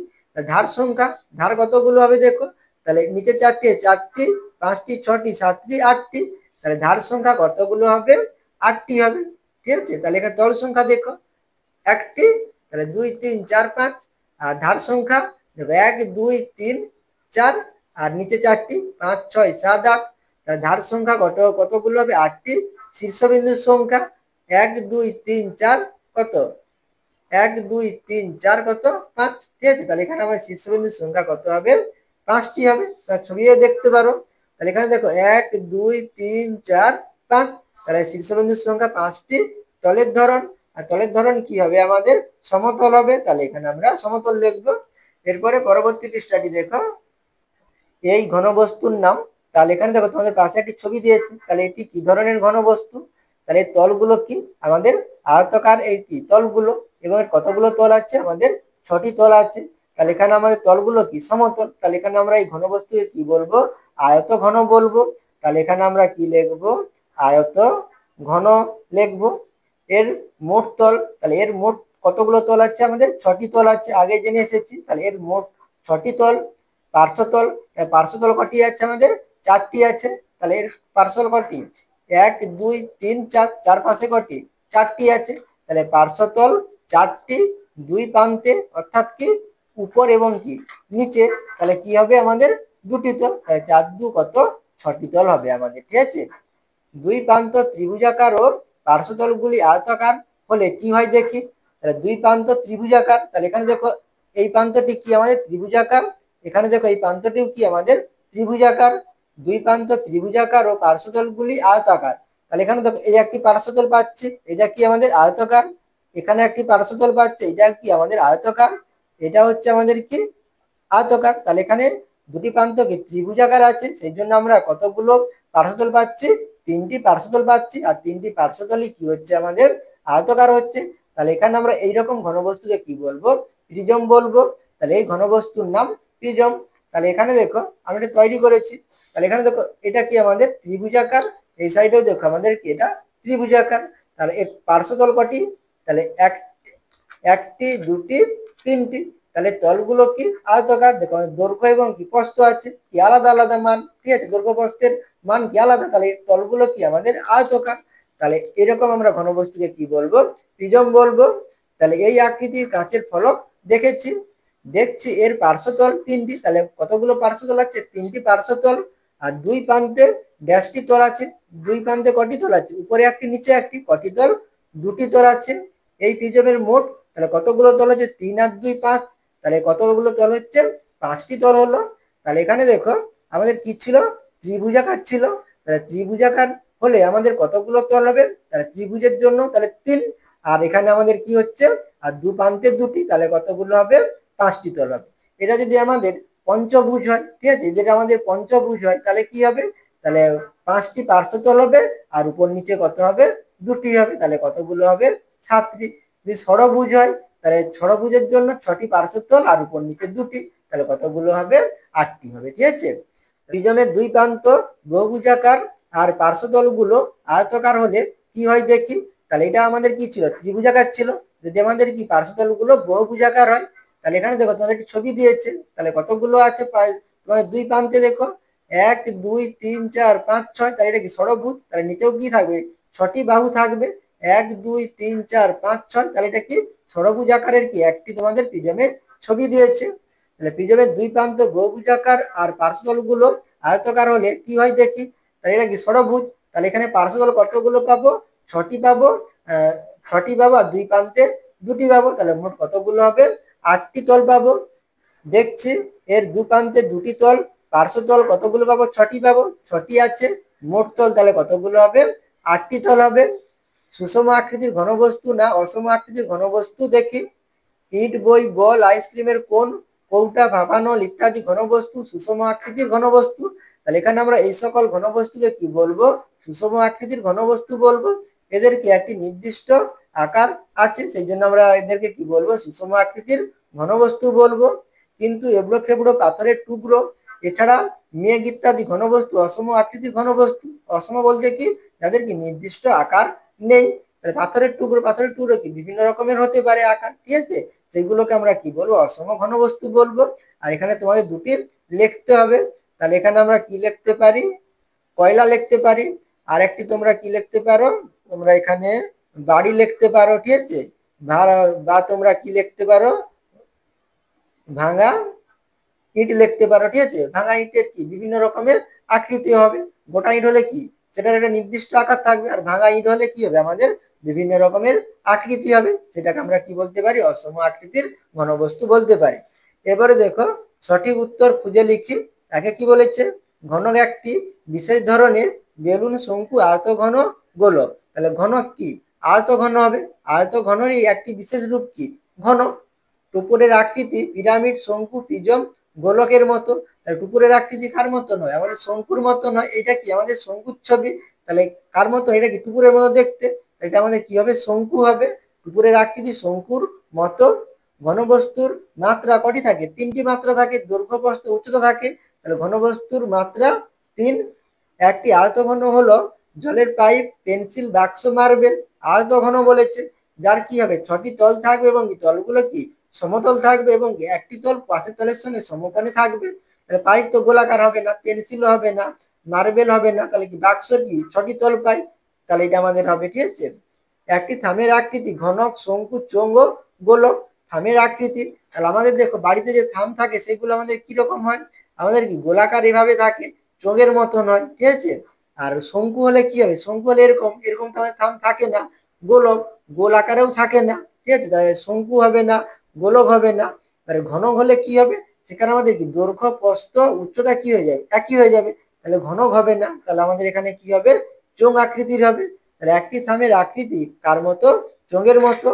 ধার সংখ্যা, ধার কতগুলো হবে? দেখো তাহলে নিচে 4টি, 4টি, 5টি, 6টি, 7টি, 8টি। তাহলে ধার সংখ্যা কতগুলো হবে? 8টি হবে। ঠিক আছে। তাহলে এখানে তল সংখ্যা দেখো একটি, তাহলে 2 3 4 5। আর ধার সংখ্যা দেখো 1 2 3 4, আর নিচে 4টি, 5 6 7 8। তাহলে ধার সংখ্যা কতগুলো হবে? 8টি। শীর্ষবিন্দুর সংখ্যা 1 2 3 4 কত? 1 2 3 4 কত? 5। ঠিক আছে। তাহলে এখানে আমার শীর্ষবিন্দুর সংখ্যা কত হবে? 5টি হবে। ছবিও দেখতে পারো। তাহলে এখানে দেখো 1 2 3 4 5। তাহলে শীর্ষবিন্দুর সংখ্যা 5টি। তলের ধরন, আর তলের ধরন কি হবে? আমাদের সমতল হবে। তাহলে এখানে আমরা সমতল লিখবো। এরপরে পরবর্তী পৃষ্ঠাটি দেখো, এই ঘনবস্তুর নাম। তাহলে এখানে দেখো তোমাদের পাশে একটি ছবি দিয়েছে। তাহলে এটি কি ধরনের ঘনবস্তু? তাহলে তলগুলো কি আমাদের আয়তাকার, এই কি তলগুলো, এবং এর কতগুলো তল আছে? আমাদের 6টি তল আছে। তাহলে এখানে আমাদের তলগুলো কি? সমতল। তাহলে এখানে আমরা এই ঘনবস্তুকে কি বলবো? আয়ত ঘন বলবো। তাহলে এখানে আমরা কি লিখবো? আয়ত ঘন লিখবো। এর মোট তল, তাহলে এর মোট কতগুলো তল আছে? আমাদের 6টি তল আছে, আগে জেনে এসেছি। তাহলে এর মোট 6টি তল। পার্শ্বতল, পার্শ্বতল কটি আছে? আমাদের 4টি আছে। তাহলে এর পার্শ্বতল কটি? 1 2 3 4, চার পাশে কটি? 4টি আছে। তাহলে পার্শ্বতল 4টি, দুই প্রান্তে অর্থাৎ কি উপর এবং কি নিচে, তাহলে কি হবে? আমাদের 2টি তল। তাহলে 4 2 কত? 6টি তল হবে আমাদের, ঠিক আছে। দুই প্রান্ত ত্রিভুজাকার ও পার্শ্বতলগুলি আয়তাকার হলে কি হয় দেখি। তাহলে দুই প্রান্ত ত্রিভুজাকার, তাহলে এখানে দেখো এই প্রান্তটি কি? আমাদের ত্রিভুজাকার। এখানে দেখো এই প্রান্তটিও কি? আমাদের ত্রিভুজাকার। দুই প্রান্ত ত্রিভুজাকার ও পার্শ্বতলগুলি আয়তাকার। তাহলে এখানে দেখো এই একটি পার্শ্বতল পাচ্ছি, এটা কি? আমাদের আয়তাকার। এখানে একটি পার্শ্বতল পাচ্ছে, এটা কি? আমাদের আয়তাকার। এটা হচ্ছে আমাদের কি? আয়তাকার। তাহলে এখানে দুটি প্রান্ত কি ত্রিভুজাকার আছে, সেই জন্য আমরা কতগুলো পার্শ্বতল পাচ্ছি? 3টি পার্শ্বতল পাচ্ছি। আর 3টি পার্শ্বতলই কি হচ্ছে? আমাদের আয়তাকার হচ্ছে। তাহলে এখানে আমরা এইরকম ঘনবস্তুকে কি বলবো? প্রিজম বলবো। তাহলে এই ঘনবস্তুর নাম প্রিজম। তাহলে এখানে দেখো আমি এটা তৈরি করেছি। তাহলে এখানে দেখো এটা কি? আমাদের ত্রিভুজাকার। এই সাইডেও দেখো আমাদের কি? এটা ত্রিভুজাকার। তাহলে এর পার্শ্বতল কটি? তাহলে একটি, দুটি, তিনটি। তাহলে তলগুলো কি? আয়তাকার। দেখো দৈর্ঘ্য এবং কি প্রস্থ আছে কি আলাদা আলাদা মান, ঠিক আছে। দৈর্ঘ্য প্রস্থের মান কি আলাদা, তাহলে তলগুলো কি? আমাদের আয়তাকার। তাহলে এরকম আমরা ঘনবস্তুকে কি বলবো? প্রিজম বলবো। তাহলে এই আকৃতির কাঁচের ফলক দেখেছি, দেখছি এর পার্শ্বতল 3টি। তাহলে কতগুলো পার্শ্বতল আছে? 3টি পার্শ্বতল। আর দুই প্রান্তে ড্যাশটি তল আছে। দুই প্রান্তে কটি তল আছে? উপরে একটি, নিচে একটি। কটি তল? 2টি তল আছে। এই প্রিজমের মোট তাহলে কতগুলো তল হচ্ছে? 3 আর 2 5। তাহলে কতগুলো তল হচ্ছে? 5টি তল হলো। তাহলে এখানে দেখো আমাদের কি ছিল? ত্রিভুজাকার ছিল। তাহলে ত্রিভুজাকার হলে আমাদের কতগুলো তল হবে? তাহলে ত্রিভুজের জন্য তাহলে 3। আর এখানে আমাদের কি হচ্ছে? আর দু প্রান্তে 2টি, তাহলে কতগুলো হবে? 5টি তল হবে। এটা যদি আমাদের পঞ্চভুজ হয়, ঠিক আছে, যেটা আমাদের পঞ্চভুজ হয়, তাহলে কি হবে? তাহলে 5টি পার্শ্বতল হবে। আর উপর নিচে কত হবে? 2টি হবে। তাহলে কতগুলো হবে? 7টি। যদি ষড়ভুজ হয়, তাহলে ষড়ভুজের জন্য 6টি পার্শ্বতল আর উপর নিচে 2টি, তাহলে কতগুলো হবে? 8টি হবে, ঠিক আছে। প্রিজমের দুই প্রান্ত বহুভুজাকার আর পার্শ্বতলগুলো আয়তাকার হলে কি হয় দেখি। তাহলে এটা আমাদের কি ছিল? ত্রিভুজাকার ছিল। যদি আমাদের কি পার্শ্বতলগুলো বহুভুজাকার হয়, তাহলে এখানে দেখো তোমাদের একটি ছবি দিয়েছে। তাহলে কতগুলো আছে? তোমাদের দুই প্রান্তে দেখো 1 2 3 4 5 6। তাহলে এটা কি? ষড়ভুজ। তাহলে নিচেও কি থাকবে? 6টি বাহু থাকবে। 1 2 3 4 5 6। তাহলে এটা কি? ষড়ভুজ আকারের কি একটি তোমাদের প্রিজমের ছবি দিয়েছে। তাহলে প্রিজমের দুই প্রান্ত বহুভুজাকার আর পার্শ্বতলগুলো আয়তাকার হলে কি হয় দেখি। তাহলে এটা কি? ষড়ভুজ। তাহলে এখানে পার্শ্বতল কতগুলো পাবো? 6টি পাবো। 6টি পাবো আর দুই প্রান্তে 2টি পাবো। তাহলে মোট কতগুলো হবে? 8টি তল পাবো। দেখছি এর দু প্রান্তে 2টি তল। পার্শ্বতল কতগুলো পাবো? 6টি পাবো। 6টি আছে। মোট তল তাহলে কতগুলো হবে? 8টি তল হবে। সুষম আকৃতির ঘনবস্তু না অসম আকৃতির ঘনবস্তু দেখি। ইট, বই, বল, আইসক্রিমের কোন, কৌটা, ভাপানল ইত্যাদি ঘনবস্তু সুষম আকৃতির ঘনবস্তু। তাহলে এখানে আমরা এই সকল ঘনবস্তুকে কি বলবো? সুষম আকৃতির ঘনবস্তু বলবো। এদের কি একটি নির্দিষ্ট আকার আছে, সেই জন্য আমরা এদেরকে কি বলবো? সুষম আকৃতির ঘনবস্তু বলবো। কিন্তু এবড়ো খেবড়ো পাথরের টুকরো এছাড়া মেঘ ইত্যাদি ঘনবস্তু অসম আকৃতির ঘনবস্তু। অসম বলতে কি? যাদের কি নির্দিষ্ট আকার নেই। পাথরের টুকরো, পাথরের টুকরো কি বিভিন্ন রকমের হতে পারে আকার, ঠিক আছে। সেইগুলোকে আমরা কি বলবো? অসম ঘনবস্তু বলবো। আর এখানে তোমাদের দুটি লিখতে হবে। তাহলে এখানে আমরা কি লিখতে পারি? কয়লা লিখতে পারি। আর একটি তোমরা কি লিখতে পারো? তোমরা এখানে বাড়ি লিখতে পারো, ঠিক আছে। বা তোমরা কি লিখতে পারো? ভাঙা ইট লিখতে পারো, ঠিক আছে। ভাঙা ইটের কি বিভিন্ন রকমের আকৃতি হবে। গোটা ইট হলে কি? সেটার একটা নির্দিষ্ট আকার থাকবে। আর ভাঙা ইট হলে কি হবে? আমাদের বিভিন্ন রকমের আকৃতি হবে। সেটাকে আমরা কি বলতে পারি? অসম আকৃতির ঘনবস্তু বলতে পারি। এবারে দেখো সঠিক উত্তর খুঁজে লিখি। তাকে কি বলেছে? ঘনক একটি বিশেষ ধরনের বেলুন, শঙ্কু, আয়ত ঘন, গোলক। তাহলে ঘনক কি? আয়ত ঘন হবে। আয়ত ঘনেরই একটি বিশেষ রূপ কি? ঘনক। টুকুরের আকৃতি পিরামিড, শঙ্কু, প্রিজম, গোলকের মতো। টুকুরের আকৃতি কার মতো নয়? আমাদের শঙ্কুর মতো নয়। এটা কি? আমাদের শঙ্কুর ছবি। তাহলে কার মতো? এটা কি? টুকুরের মতো দেখতে। এটা আমাদের কি হবে? শঙ্কু হবে। উপরের আকৃতি শঙ্কুর মতো ঘনবস্তুর মাত্রা কটি থাকে? তিনটি মাত্রা থাকে, দৈর্ঘ্য প্রস্থ উচ্চতা থাকে। তাহলে ঘনবস্তুর মাত্রা 3। একটি আয়তঘন হলো জলের পাইপ, পেন্সিল, বাক্স, মার্বেল। আয়তঘন বলেছে, যার কি হবে 6টি তল থাকবে এবং তলগুলো কি সমতল থাকবে এবং একটি তল পাশের তলের সঙ্গে সমকোণে থাকবে। তাহলে পাইপ তো গোলাকার হবে না, পেন্সিল হবে না, মার্বেল হবে না, তাহলে কি বাক্সর কি 6টি তল পাই, তাহলে এটা আমাদের হবে। ঠিক আছে। একটি থামের আকৃতি ঘনক, শঙ্কু, চোঙ ও গোলক। থামের আকৃতি, তাহলে আমাদের দেখো বাড়িতে যে থাম থাকে সেগুলো আমাদের কিরকম হয়? আমাদের কি গোলাকার এভাবে থাকে, চোঙের মতন হয়। ঠিক আছে। আর শঙ্কু হলে কি হবে? শঙ্কু হলে এরকম এরকম থাম থাকে না। গোলক গোল আকারেও থাকে না। ঠিক আছে। তাহলে শঙ্কু হবে না, গোলক হবে না। আর ঘনক হলে কি হবে? সেখানে আমাদের কি দৈর্ঘ্য, প্রস্থ, উচ্চতা কি হয়ে যাবে? একই হয়ে যাবে। তাহলে ঘনক হবে না। তাহলে আমাদের এখানে কি হবে? চোঙ আকৃতির হবে। তাহলে একটি থামের আকৃতি কার মতো? চোঙের মতো।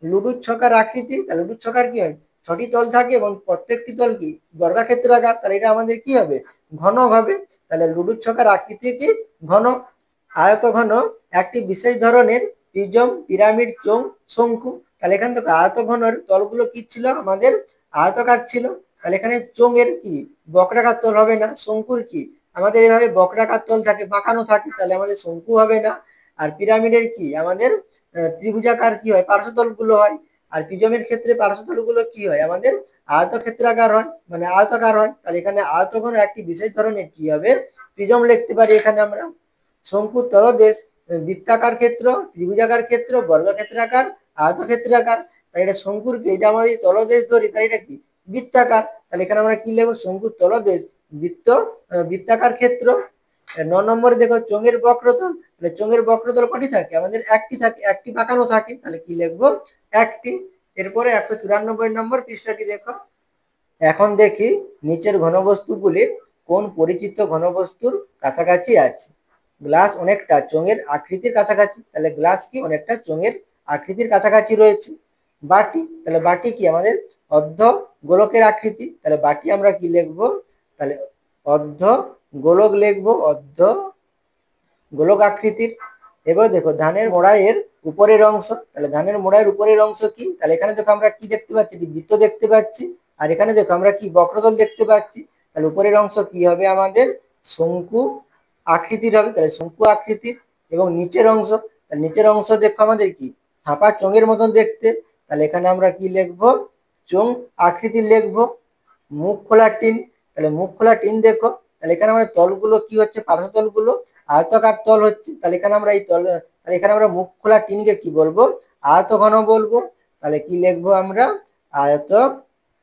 লুডুর ছকার আকৃতি, তাহলে লুডুর ছকার কি হয়? 6টি তল থাকে এবং প্রত্যেকটি তল কি বর্গাক্ষেত্রাকার, তাহলে এটা আমাদের কি হবে? ঘনক হবে। তাহলে লুডুর ছকার আকৃতি কি? ঘনক। আয়তঘন একটি বিশেষ ধরনের প্রিজম, পিরামিড, চোঙ, শঙ্কু। তাহলে এখানে দেখো আয়তঘনের তলগুলো কি ছিল? আমাদের আয়তকার ছিল। তাহলে এখানে চোঙের কি বক্রাকার তল হবে না, শঙ্কুর কি আমাদের এভাবে বক্রাকার তল থাকে, বাঁকানো থাকে, তাহলে আমাদের শঙ্কু হবে না। আর পিরামিডের কি আমাদের ত্রিভুজাকার কি হয়? পার্শ্বতল গুলো হয়। আর প্রিজমের ক্ষেত্রে পার্শ্বতল গুলো কি হয়? আমাদের আয়তক্ষেত্রাকার হয়, মানে আয়তাকার হয়। তাহলে এখানে আয়তঘন একটি বিশেষ ধরনের কি হবে? প্রিজম লিখতে পারি এখানে আমরা। শঙ্কুর তলদেশ বৃত্তাকার ক্ষেত্র, ত্রিভুজাকার ক্ষেত্র, বর্গক্ষেত্রাকার, আয়তক্ষেত্রাকার। তাই এটা শঙ্কুর কি, এটা আমাদের তলদেশ ধরি, তাই এটা কি বৃত্তাকার। তাহলে এখানে আমরা কি লিখবো? শঙ্কুর তলদেশ বৃত্তাকার ক্ষেত্র। 9 নম্বরে দেখো চোঙের বক্রতল। তাহলে চোঙের বক্রতল কটি থাকে? আমাদের একটি থাকে, একটি বাঁকানো থাকে, তাহলে কি লিখবো? একটি। এরপরে 194 নম্বর পৃষ্ঠাটি দেখো। এখন দেখি নিচের ঘনবস্তুগুলি কোন পরিচিত ঘনবস্তুর কাছাকাছি আছে। গ্লাস অনেকটা চোঙের আকৃতির কাছাকাছি, তাহলে গ্লাস কি অনেকটা চোঙের আকৃতির কাছাকাছি রয়েছে। বাটি, তাহলে বাটি কি আমাদের অর্ধ গোলকের আকৃতি, তাহলে বাটি আমরা কি লিখবো? তাহলে অর্ধ গোলক লিখবো, অর্ধ গোলক আকৃতির। এবার দেখো ধানের মোড়াইয়ের উপরের অংশ, তাহলে ধানের মোড়াইয়ের উপরের অংশ কি? তাহলে এখানে দেখো আমরা কি দেখতে পাচ্ছি? বৃত্ত দেখতে পাচ্ছি। আর এখানে দেখো আমরা কি বক্রতল দেখতে পাচ্ছি। তাহলে উপরের অংশ কি হবে? আমাদের শঙ্কু আকৃতির হবে, তাহলে শঙ্কু আকৃতির। এবং নিচের অংশ, তাহলে নিচের অংশ দেখো আমাদের কি ফাঁপা চোঙের মতন দেখতে, তাহলে এখানে আমরা কি লিখবো? চোঙ আকৃতির লিখবো। মুখ খোলা টিন, তাহলে মুখ খোলা টিন দেখো। তাহলে এখানে আমাদের তলগুলো কি হচ্ছে? পার্শ্বতলগুলো আয়তাকার তল হচ্ছে। তাহলে এখানে আমরা এই তল, তাহলে এখানে আমরা মুখ খোলা টিনকে কি বলবো? আয়ত ঘন বলবো। তাহলে কি লিখবো আমরা? আয়ত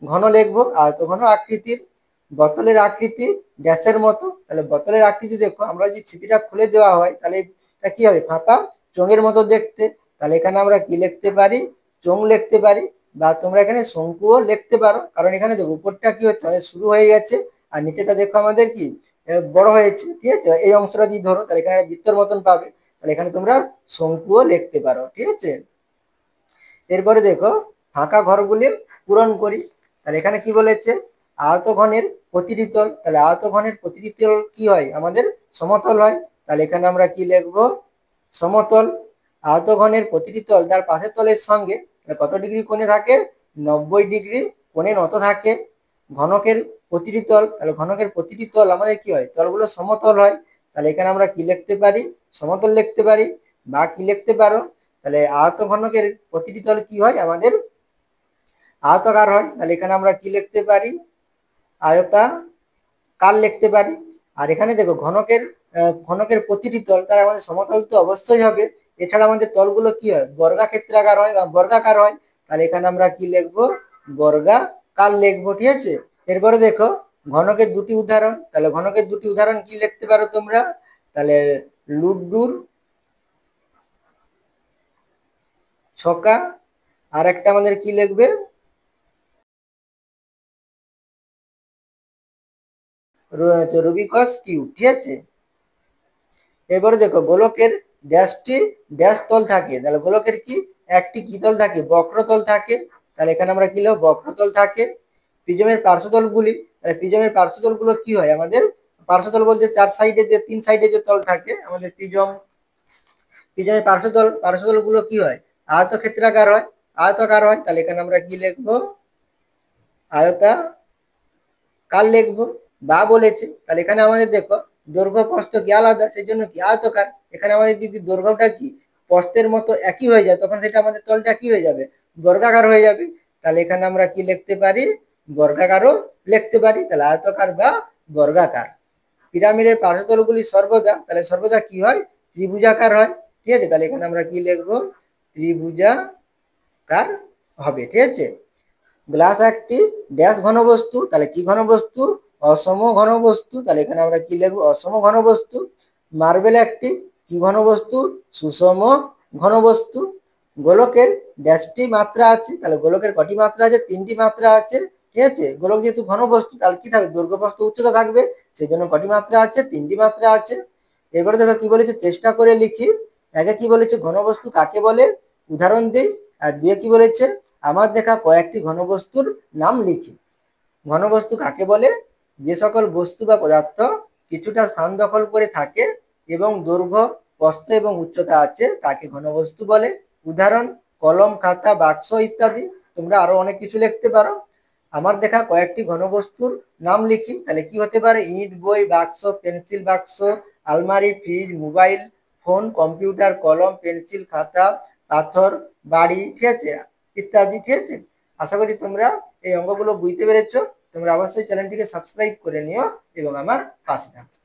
ঘন লিখবো, আয়ত ঘন আকৃতির। বোতলের আকৃতি ড্যাশের মতো, তাহলে বোতলের আকৃতি দেখো আমরা যদি ছিপিটা খুলে দেওয়া হয় তাহলে এটা কি হবে? ফাঁপা চোঙের মতো দেখতে। তাহলে এখানে আমরা কি লিখতে পারি? চোঙ লিখতে পারি। বা তোমরা এখানে শঙ্কুও লিখতে পারো, কারণ এখানে দেখো উপরটা কি হচ্ছে? শুরু হয়ে গেছে আর নিচেটা দেখো আমাদের কি বড় হয়েছে। ঠিক আছে। এই অংশটা যদি ধরো তাহলে এখানে বৃত্তর মতন পাবে, তাহলে এখানে তোমরা শঙ্কুও লিখতে পারো। ঠিক আছে। এরপরে দেখো ফাঁকা ঘরগুলি পূরণ করি। তাহলে এখানে কি বলেছে? আয়তঘনের প্রতিটি তল, তাহলে আয়তঘনের প্রতিটি তল কি হয়? আমাদের সমতল হয়। তাহলে এখানে আমরা কি লিখবো? সমতল। আয়তঘনের প্রতিটি তল তার পাশের তলের সঙ্গে কত ডিগ্রি কোণে থাকে? 90 ডিগ্রি কোণে নত থাকে। ঘনকের প্রতিটি তল, তাহলে ঘনকের প্রতিটি তল আমাদের কি হয়? তলগুলো সমতল হয়। তাহলে এখানে আমরা কি লিখতে পারি? সমতল লিখতে পারি। বা কি লিখতে পারো? তাহলে আয়ত ঘনকের প্রতিটি তল কি হয়? আমাদের আয়তাকার হয়। তাহলে এখানে আমরা কি লিখতে পারি? আয়তাকার লিখতে পারি। আর এখানে দেখো ঘনকের ঘনকের প্রতিটি তল তার আমাদের সমতল তো অবশ্যই হবে। এছাড়া আমাদের তলগুলো কি হয়? বর্গাক্ষেত্রাকার হয় বা বর্গাকার হয়। তাহলে এখানে আমরা কি লিখবো? বর্গাকার লিখবো। ঠিক আছে। এরপরে দেখো ঘনকের দুটি উদাহরণ, তাহলে ঘনকের দুটি উদাহরণ কি লিখতে পারো তোমরা? তাহলে লুড্ডুর ছকা, আর একটা আমাদের কি লিখবে? Rubik's cube. ঠিক আছে। এবারে দেখো গোলকের ড্যাশটি ড্যাশ তল থাকে, তাহলে গোলকের কি একটি কি তল থাকে? বক্রতল থাকে। তাহলে এখানে আমরা কি লিখবো? বক্রতল থাকে। প্রিজমের পার্শ্বতল গুলি, তাহলে প্রিজমের পার্শ্বতল গুলো কি হয়? আমাদের পার্শ্বতল বলতে চার সাইডে যে তিন সাইডে যে তল থাকে আমাদের প্রিজমের পার্শ্বতল গুলো কি হয়? আয়তক্ষেত্রাকার হয়, আয়তাকার হয়, তাহলে এখানে আমরা কি লিখবো? আয়তাকার লিখবো। বা বলেছে, তাহলে এখানে আমাদের দেখো দৈর্ঘ্য প্রস্থ কি আলাদা, সেই জন্য কি আয়তকার। এখানে আমাদের যদি দৈর্ঘ্যটা কি প্রস্থের মতো একই হয়ে যায়, তখন সেটা আমাদের তলটা কি হয়ে যাবে? বর্গাকার হয়ে যাবে। তাহলে এখানে আমরা কি লিখতে পারি? বর্গাকারও লিখতে পারি। তাহলে আয়তকার বা বর্গাকার। পিরামিডের পার্শ্বতলগুলি সর্বদা, তাহলে সর্বদা কি হয়? ত্রিভুজাকার হয়। ঠিক আছে, তাহলে এখানে আমরা কি লিখবো? ত্রিভুজাকার হবে। ঠিক আছে। গ্লাস একটি ড্যাশ ঘনবস্তু, তাহলে কি ঘনবস্তু? অসম ঘনবস্তু। তাহলে এখানে আমরা কি লিখবো? অসম ঘনবস্তু। মার্বেল একটি কি ঘনবস্তু? সুষম ঘনবস্তু। গোলকের ড্যাশটি মাত্রা আছে, তাহলে গোলকের কটি মাত্রা আছে? 3টি মাত্রা আছে। ঠিক আছে, গোলক যেহেতু ঘনবস্তু, তাহলে কি থাকবে? দৈর্ঘ্য প্রস্থ উচ্চতা থাকবে, সেই জন্য কটি মাত্রা আছে? 3টি মাত্রা আছে। এবারে দেখো কি বলেছে, চেষ্টা করে লিখি। একে কি বলেছে? ঘনবস্তু কাকে বলে উদাহরণ দিই। আর দুয়ে কি বলেছে? আমার দেখা কয়েকটি ঘনবস্তুর নাম লিখি। ঘনবস্তু কাকে বলে? যে সকল বস্তু বা পদার্থ কিছুটা স্থান দখল করে থাকে এবং দৈর্ঘ্য প্রস্থ এবং উচ্চতা আছে, তাকে ঘনবস্তু বলে। উদাহরণ কলম, খাতা, বাক্স ইত্যাদি। তোমরা আরো অনেক কিছু লিখতে পারো। আমার দেখা কয়েকটি ঘনবস্তুর নাম লিখি, তাহলে কি হতে পারে? ইট, বই, বাক্স, পেন্সিল বাক্স, আলমারি, ফ্রিজ, মোবাইল ফোন, কম্পিউটার, কলম, পেন্সিল, খাতা, পাথর, বাড়ি, ঠিক আছে, ইত্যাদি। ঠিক আছে, আশা করি তোমরা এই অঙ্কগুলো বুঝতে পেরেছো। তোমরা অবশ্যই চ্যানেলটিকে সাবস্ক্রাইব করে নিও এবং আমার পাশে থাকো।